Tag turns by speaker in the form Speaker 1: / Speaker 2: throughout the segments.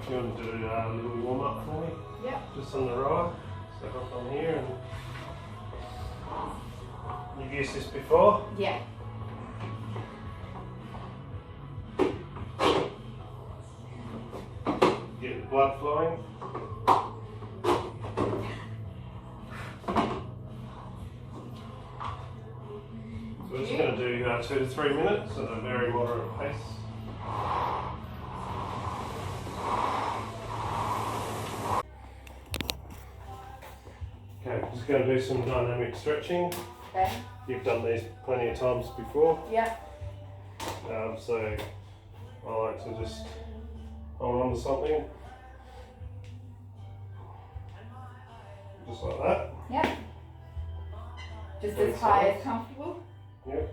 Speaker 1: Do you want to do a little warm up for me?
Speaker 2: Yep.
Speaker 1: Just on the rower. So hop on here and you've used this before?
Speaker 2: Yeah.
Speaker 1: Get the blood flowing. So we're just going to do 2 to 3 minutes at a very moderate pace. Okay, I'm just going to do some dynamic stretching.
Speaker 2: Okay.
Speaker 1: You've done these plenty of times before.
Speaker 2: Yeah.
Speaker 1: So I like to just hold on to something. Just like that.
Speaker 2: Yep. Just as high as comfortable?
Speaker 1: Yep.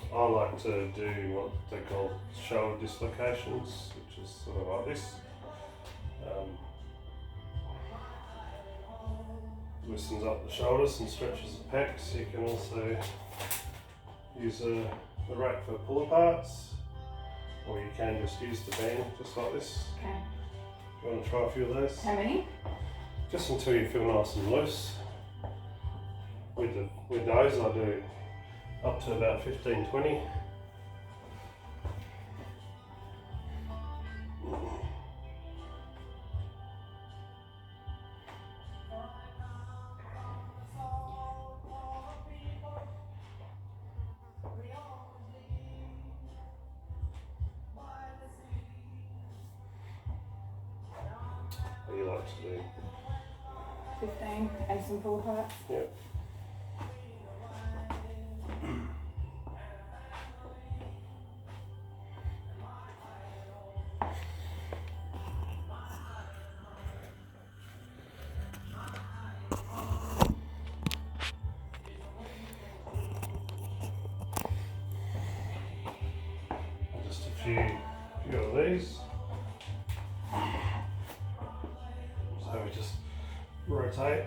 Speaker 1: I like to do what they call shoulder dislocations, which is sort of like this. Loosens up the shoulders and stretches the pecs. You can also use the rack for pull aparts, or you can just use the band just like this.
Speaker 2: Okay.
Speaker 1: Do you want to try a few of those?
Speaker 2: How many?
Speaker 1: Just until you feel nice and loose. With those I do up to about 15-20. What do you like to do?
Speaker 2: 15 and some pull parts.
Speaker 1: Yep. Just a few of these. So we just rotate.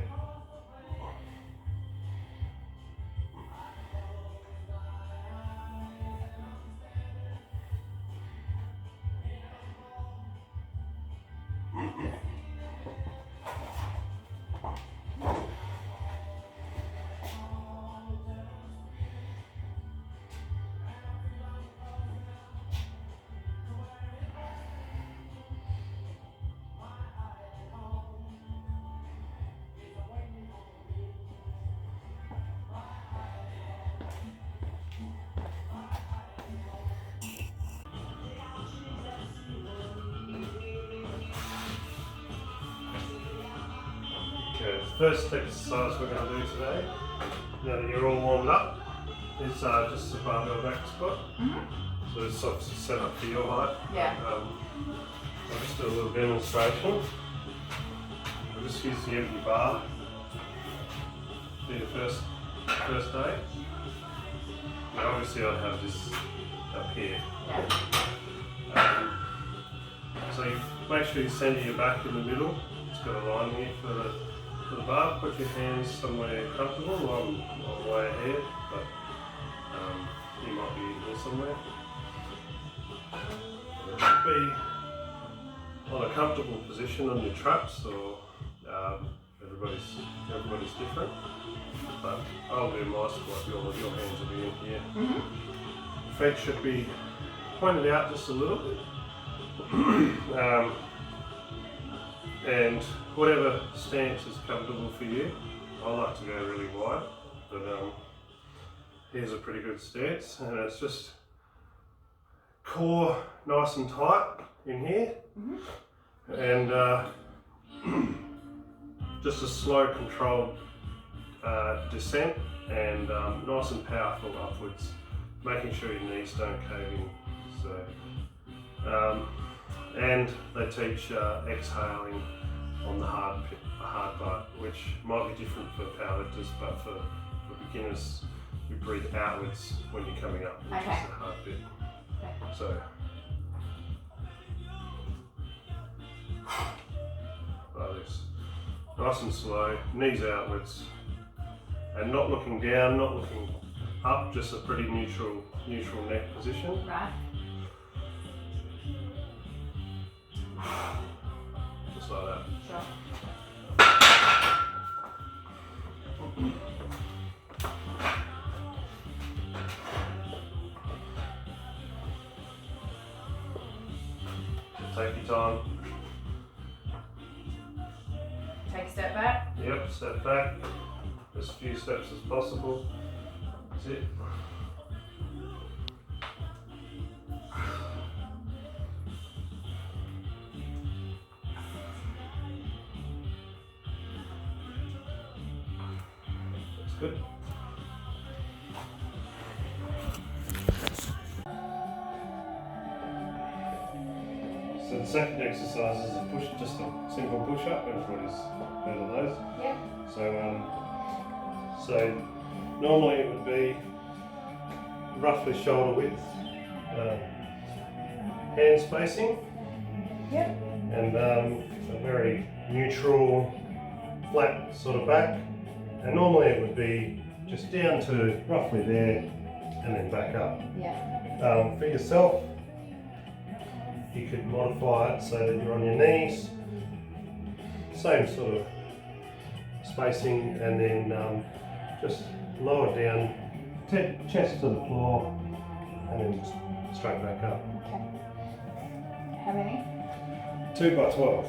Speaker 1: Okay, the first exercise we're going to do today, now that you're all warmed up, is just a barbell back squat. Mm-hmm. So it's obviously set up for your height.
Speaker 2: Yeah.
Speaker 1: I'll just do a little demonstration. I'll just use the empty bar for your first day. Now obviously I'd have this up here.
Speaker 2: Yeah.
Speaker 1: So you make sure you center your back in the middle. It's got a line here for the bar. Put your hands somewhere comfortable. I'm way ahead, but you might be here somewhere. Be on a comfortable position on your traps, or everybody's different. But I'll do my squat. Your hands will be in here. Mm-hmm. Feet should be pointed out just a little bit. And whatever stance is comfortable for you. I like to go really wide, but here's a pretty good stance, and it's just core nice and tight in here, and just a slow controlled descent, and nice and powerful upwards, making sure your knees don't cave in So, and they teach exhaling on the hard part, which might be different for powerlifters, but for beginners, we breathe outwards when you're coming up, which is the hard bit. So, like this, nice and slow, knees outwards, and not looking down, not looking up, just a pretty neutral neck position.
Speaker 2: Right.
Speaker 1: Just like that.
Speaker 2: Sure.
Speaker 1: Just take your time.
Speaker 2: Take a step back.
Speaker 1: Yep, step back. As few steps as possible. That's it. That's good. So the second exercise is a push, just a simple push-up. Everybody's heard of those.
Speaker 2: Yep.
Speaker 1: So normally it would be roughly shoulder width, hand spacing,
Speaker 2: Yep.
Speaker 1: and a very neutral, flat sort of back. And normally it would be just down to roughly there and then back up.
Speaker 2: Yeah.
Speaker 1: For yourself, you could modify it so that you're on your knees, same sort of spacing, and then just lower down, chest to the floor, and then straight back up.
Speaker 2: Okay. How many?
Speaker 1: 2 by 12.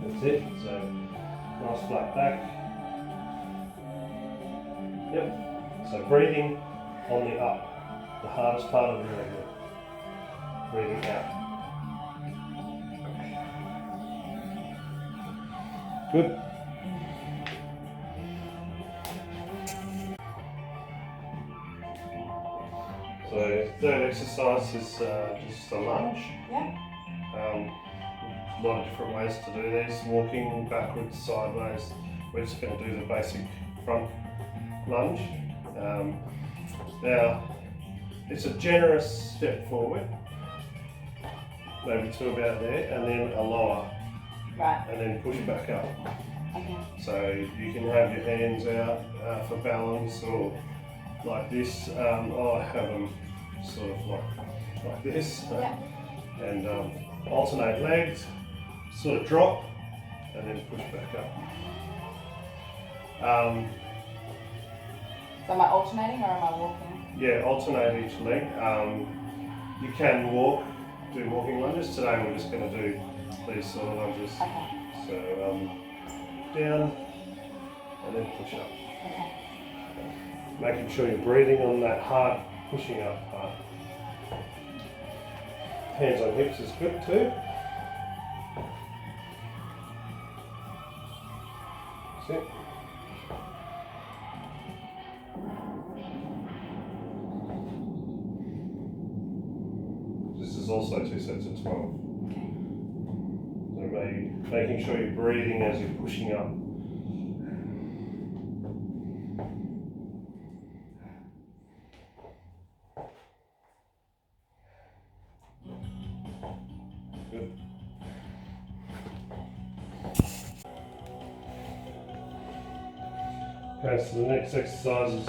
Speaker 1: That's it. So nice flat back. Yep. So breathing on the up, the hardest part of the movement. Breathing out. Good. So third exercise is just a lunge.
Speaker 2: Yeah.
Speaker 1: A lot of different ways to do this. Walking backwards, sideways. We're just going to do the basic front lunge. Now, it's a generous step forward, maybe to about there, and then a lower,
Speaker 2: Right.
Speaker 1: and then push back up.
Speaker 2: Okay.
Speaker 1: So you can have your hands out for balance, or like this. I have them sort of like this,
Speaker 2: Yeah.
Speaker 1: and alternate legs, sort of drop, and then push back up.
Speaker 2: So am I alternating or am I walking?
Speaker 1: Yeah, alternate each leg. You can do walking lunges. Today we're just going to do these sort of lunges.
Speaker 2: Okay.
Speaker 1: So down and then push up.
Speaker 2: Okay.
Speaker 1: Making sure you're breathing on that hard pushing up part. Hands on hips is good too. That's it. This is also 2 sets of 12.
Speaker 2: Okay.
Speaker 1: So making sure you're breathing as you're pushing up. Good. Okay, so the next exercise is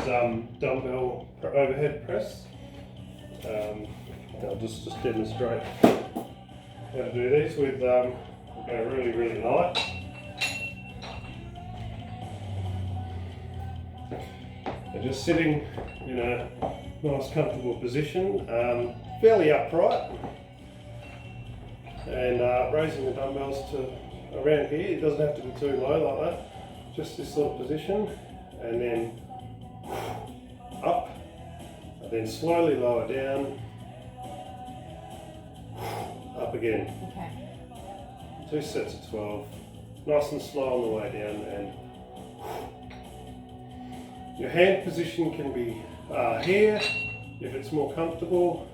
Speaker 1: dumbbell overhead press. I'll just demonstrate how to do these with, we'll go really, really light. And just sitting in a nice comfortable position, fairly upright, and raising the dumbbells to around here. It doesn't have to be too low like that, just this sort of position, and then up, and then slowly lower down, up again.
Speaker 2: Okay.
Speaker 1: 2 sets of 12, nice and slow on the way down, and Your hand position can be here. If it's more comfortable,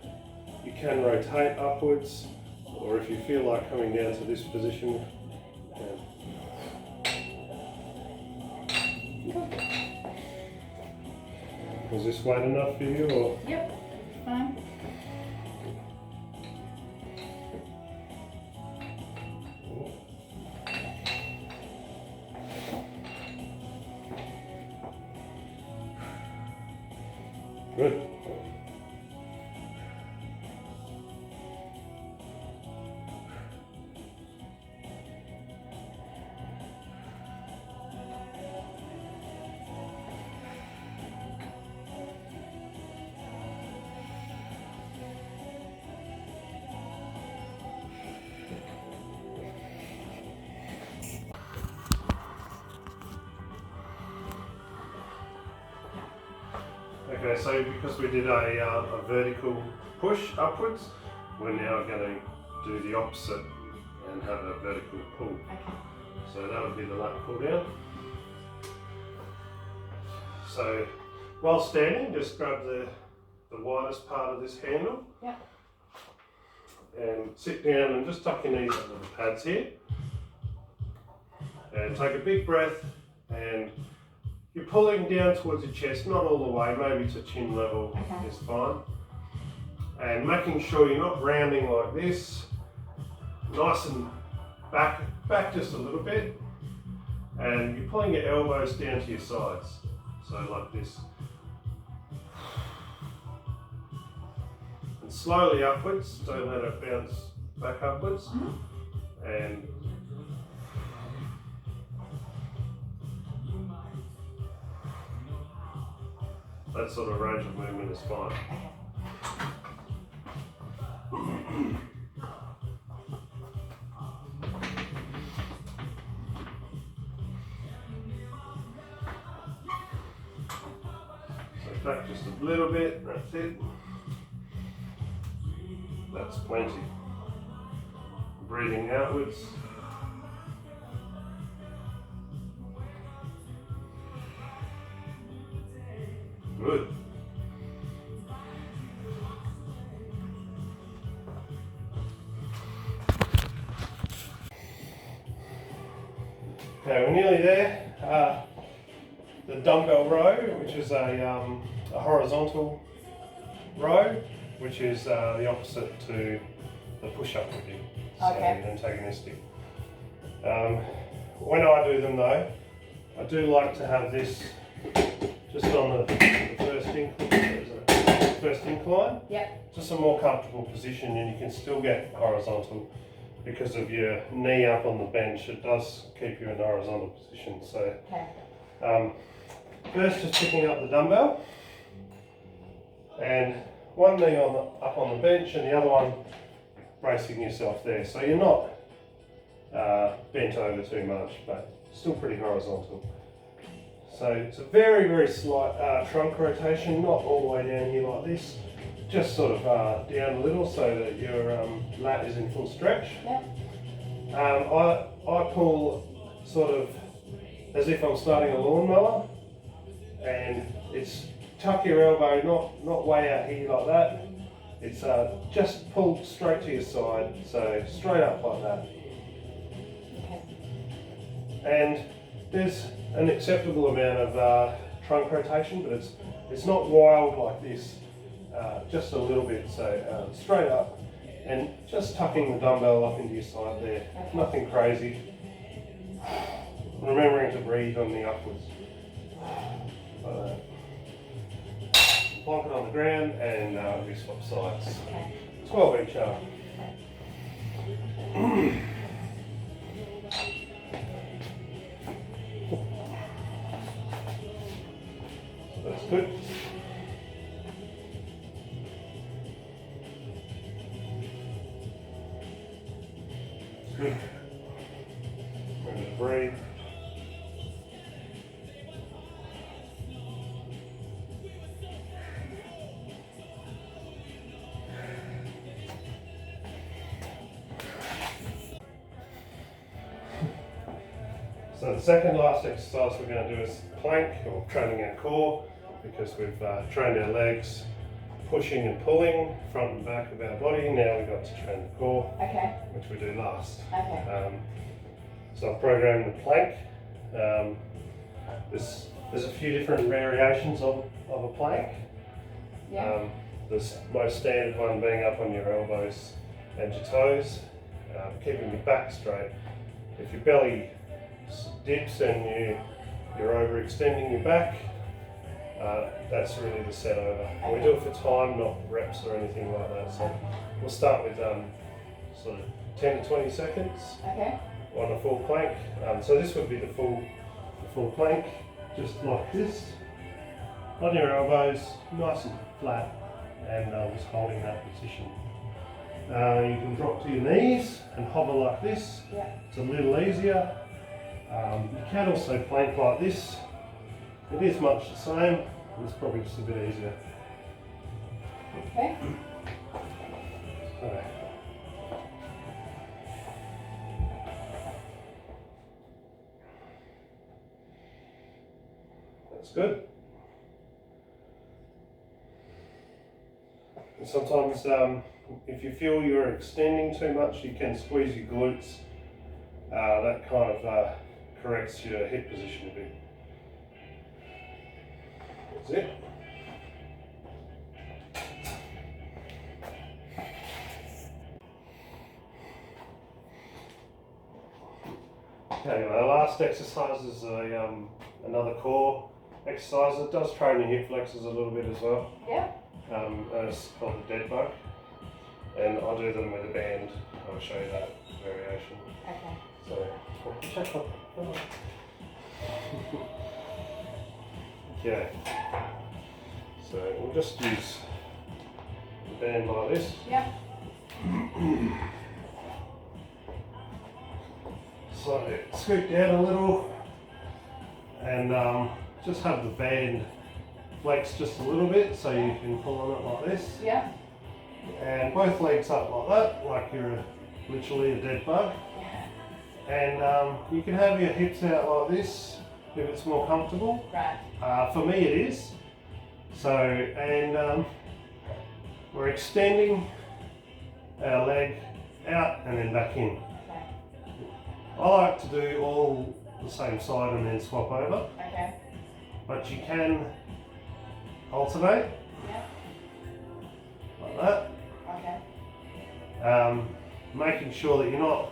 Speaker 1: you can rotate upwards, or if you feel like coming down to this position. Was this weight enough for you? Or?
Speaker 2: Yep, fine.
Speaker 1: Good. Okay, so because we did a vertical push upwards, we're now going to do the opposite and have a vertical pull.
Speaker 2: Okay.
Speaker 1: So that would be the lat pull down. So while standing, just grab the widest part of this handle.
Speaker 2: Yep.
Speaker 1: And sit down and just tuck your knees under the pads here. And take a big breath, and you're pulling down towards your chest, not all the way, maybe to chin level is fine. And making sure you're not rounding like this, nice and back just a little bit. And you're pulling your elbows down to your sides, so like this. And slowly upwards, don't let it bounce back upwards. And that sort of range of movement is fine. So back just a little bit, that's it. That's plenty. Breathing outwards. Good. Okay, we're nearly there. The dumbbell row, which is a horizontal row, which is the opposite to the push-up would be, so antagonistic. When I do them though, I do like to have this just on the first incline.
Speaker 2: Yep.
Speaker 1: Just a more comfortable position, and you can still get horizontal because of your knee up on the bench. It does keep you in a horizontal position. So first just picking up the dumbbell, and one knee up on the bench and the other one bracing yourself there. So you're not bent over too much, but still pretty horizontal. So it's a very, very slight trunk rotation, not all the way down here like this, just sort of down a little so that your lat is in full stretch.
Speaker 2: Yep.
Speaker 1: I pull sort of as if I'm starting a lawnmower, and it's tuck your elbow, not way out here like that. It's just pull straight to your side, so straight up like that.
Speaker 2: Okay.
Speaker 1: And there's an acceptable amount of trunk rotation, but it's not wild like this, just a little bit. So straight up, and just tucking the dumbbell up into your side there.
Speaker 2: Okay.
Speaker 1: Nothing crazy. Remembering to breathe on the upwards. Plonk it on the ground, and we swap sides.
Speaker 2: Okay.
Speaker 1: 12 each arm. That's good. Good. Remember to breathe. So So the second last exercise we're going to do is plank, or training our core, because we've trained our legs pushing and pulling front and back of our body. Now we've got to train the core,
Speaker 2: Okay.
Speaker 1: which we do last.
Speaker 2: Okay.
Speaker 1: So I've programmed the plank. There's a few different variations of a plank.
Speaker 2: Yeah.
Speaker 1: The most standard one being up on your elbows and your toes, keeping your back straight. If your belly dips and you're overextending your back, that's really the set over. And we do it for time, not reps or anything like that. So we'll start with sort of 10 to 20 seconds
Speaker 2: Okay.
Speaker 1: on a full plank. So this would be the full plank, just like this, on your elbows, nice and flat, and just holding that position. You can drop to your knees and hover like this.
Speaker 2: Yeah.
Speaker 1: It's a little easier. You can also plank like this. It is much the same, it's probably just a bit easier.
Speaker 2: Okay.
Speaker 1: Okay. That's good. And sometimes if you feel you're extending too much, you can squeeze your glutes. That kind of corrects your hip position a bit. That's it. Okay, our last exercise is another core exercise. It does train your hip flexors a little bit as well.
Speaker 2: Yeah.
Speaker 1: And it's called the dead bug. And I'll do them with a band. I'll show you that variation.
Speaker 2: Okay.
Speaker 1: So, okay. So we'll just use the band like this.
Speaker 2: Yeah.
Speaker 1: So scoot down a little and just have the band flex just a little bit so you can pull on it like this.
Speaker 2: Yeah.
Speaker 1: And both legs up like that, like you're literally a dead bug. And you can have your hips out like this if it's more comfortable.
Speaker 2: Right.
Speaker 1: For me it is. So, and we're extending our leg out and then back in.
Speaker 2: Okay.
Speaker 1: I like to do all the same side and then swap over,
Speaker 2: Okay.
Speaker 1: but you can alternate
Speaker 2: Yeah.
Speaker 1: like that.
Speaker 2: Okay.
Speaker 1: Making sure that you're not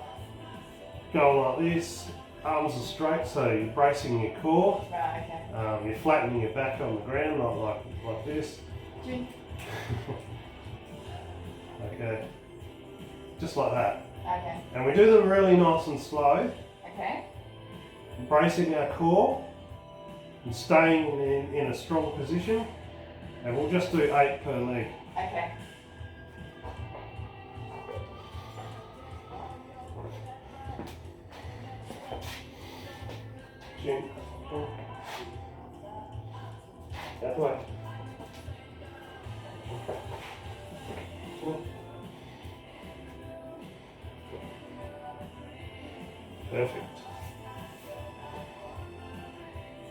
Speaker 1: going like this, arms are straight, so you're bracing your core.
Speaker 2: Right. Okay.
Speaker 1: You're flattening your back on the ground, not like this.
Speaker 2: Drink.
Speaker 1: Okay, just like that.
Speaker 2: Okay.
Speaker 1: And we do them really nice and slow,
Speaker 2: Okay.
Speaker 1: bracing our core and staying in a strong position. And we'll just do 8 per leg.
Speaker 2: Okay.
Speaker 1: Chin. That way. Perfect.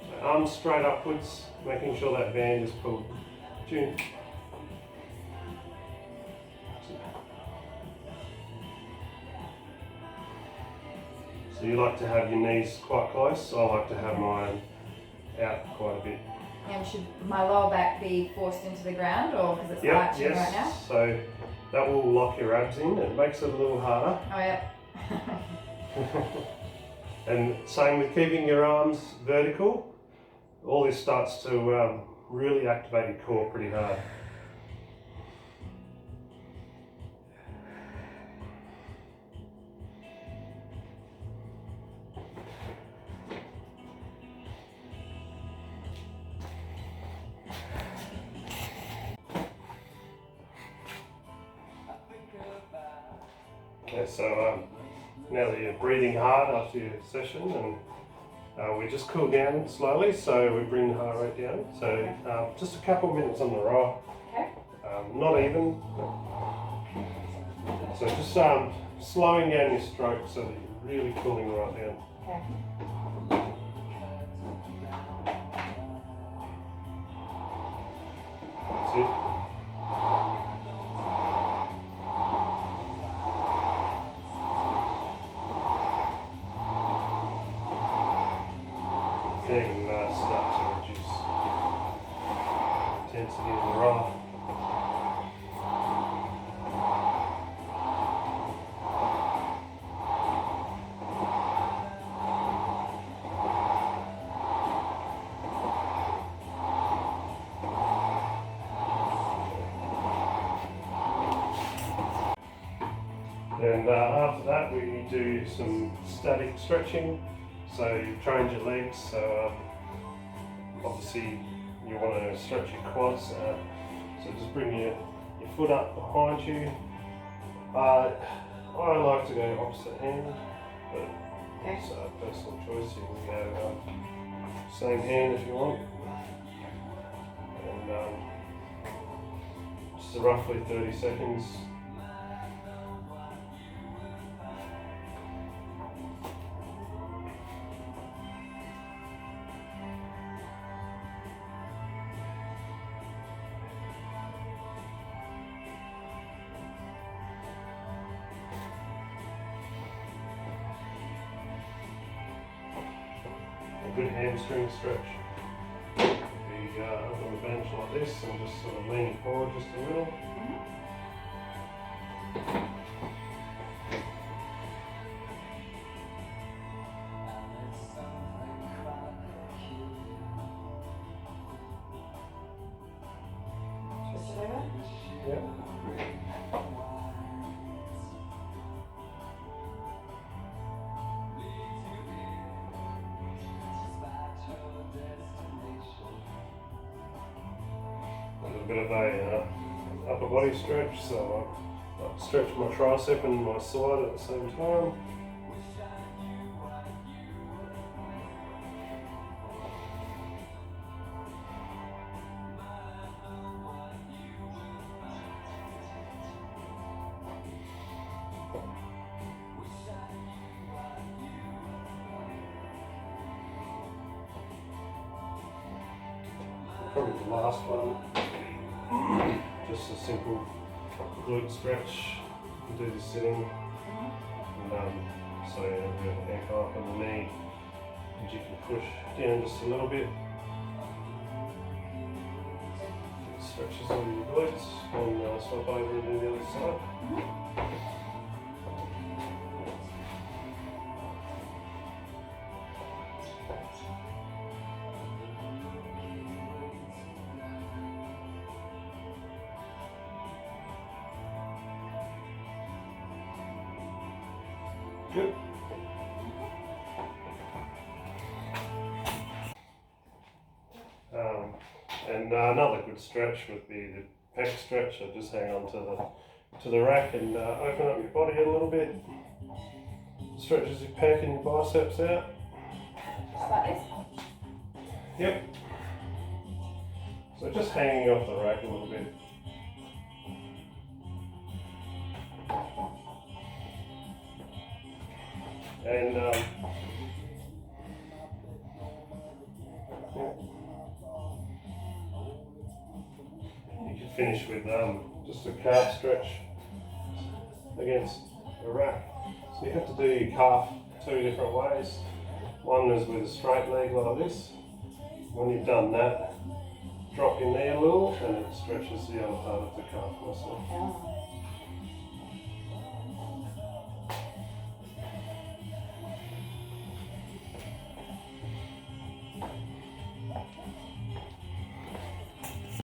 Speaker 1: So arms straight upwards, making sure that band is pulled. Chin. So you like to have your knees quite close, so I like to have mine out quite a bit.
Speaker 2: And should my lower back be forced into the ground, or because it's arching
Speaker 1: yes.
Speaker 2: right now?
Speaker 1: So that will lock your abs in. It makes it a little harder.
Speaker 2: Oh yeah.
Speaker 1: And same with keeping your arms vertical. All this starts to really activate your core pretty hard. Okay, so now that you're breathing hard after your session, and we just cool down slowly, so we bring the heart rate down. So just a couple minutes on the row.
Speaker 2: Okay.
Speaker 1: Not even. So just slowing down your stroke so that you're really cooling right down.
Speaker 2: Okay.
Speaker 1: it. Then start to reduce intensity of the roll. And after that we do some static stretching. So you train your legs, so obviously you want to stretch your quads, so just bring your foot up behind you. I like to go opposite hand, but it's a personal choice. You can go same hand if you want. And just roughly 30 seconds. A good hamstring stretch. Be up on the bench like this and just sort of leaning forward just a little.
Speaker 2: Twist it over.
Speaker 1: Yeah. A little bit of a upper body stretch, so I stretch my tricep and my side at the same time. Probably the last one, just a simple glute stretch. You do this sitting, and so you have your ankle up on the knee, and you can push down just a little bit. It stretches all your glutes, and swap over and do the other side. Good. And another good stretch would be the pec stretch. So just hang on to the rack and open up your body a little bit. Stretches your pec and your biceps out.
Speaker 2: Just like this.
Speaker 1: Yep. So just hanging off the rack a little bit. And you can finish with just a calf stretch against the rack. So you have to do your calf two different ways. One is with a straight leg like this. When you've done that, drop your knee a little and it stretches the other part of the calf muscle.